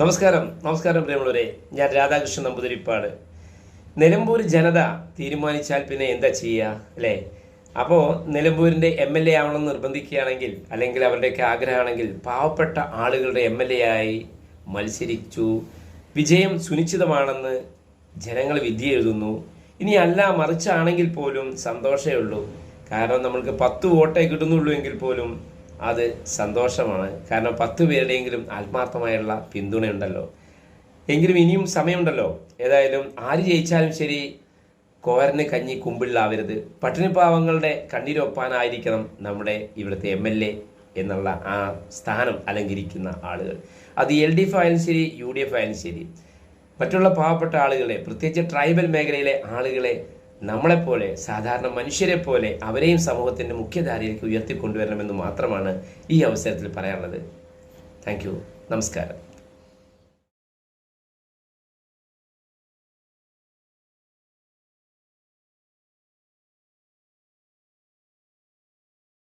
നമസ്കാരം പ്രിയമുള്ളവരെ. ഞാൻ രാധാകൃഷ്ണൻ നമ്പൂതിരിപ്പാട്. നിലമ്പൂർ ജനത തീരുമാനിച്ചാൽ പിന്നെ എന്താ ചെയ്യുക അല്ലേ? അപ്പോൾ നിലമ്പൂരിൻ്റെ MLA ആവണമെന്ന് നിർബന്ധിക്കുകയാണെങ്കിൽ, അല്ലെങ്കിൽ അവരുടെയൊക്കെ ആഗ്രഹമാണെങ്കിൽ, പാവപ്പെട്ട ആളുകളുടെ MLA ആയി മത്സരിച്ചു വിജയം സുനിശ്ചിതമാണെന്ന് ജനങ്ങൾ വിധി എഴുതുന്നു. ഇനി അല്ല മറിച്ചാണെങ്കിൽ പോലും സന്തോഷമേ ഉള്ളൂ. കാരണം നമ്മൾക്ക് 10 വോട്ടേ കിട്ടുന്നുള്ളൂ എങ്കിൽ പോലും അത് സന്തോഷമാണ്. കാരണം 10 പേരുടെയെങ്കിലും ആത്മാർത്ഥമായുള്ള പിന്തുണയുണ്ടല്ലോ. എങ്കിലും ഇനിയും സമയമുണ്ടല്ലോ. ഏതായാലും ആര് ജയിച്ചാലും ശരി, കോരന് കഞ്ഞി കുമ്പിളിലാവരുത്. പട്ടിണിപ്പാവങ്ങളുടെ കണ്ണീരൊപ്പാനായിരിക്കണം നമ്മുടെ ഇവിടുത്തെ MLA എന്നുള്ള ആ സ്ഥാനം അലങ്കരിക്കുന്ന ആളുകൾ. അത് LDF ആയാലും ശരി, UDF ആയാലും ശരി, മറ്റുള്ള പാവപ്പെട്ട ആളുകളെ, പ്രത്യേകിച്ച് ട്രൈബൽ മേഖലയിലെ ആളുകളെ നമ്മളെപ്പോലെ, സാധാരണ മനുഷ്യരെ പോലെ അവരെയും സമൂഹത്തിൻ്റെ മുഖ്യധാരയിലേക്ക് ഉയർത്തിക്കൊണ്ടുവരണമെന്ന് മാത്രമാണ് ഈ അവസരത്തിൽ പറയാനുള്ളത്. Thank you. നമസ്കാരം.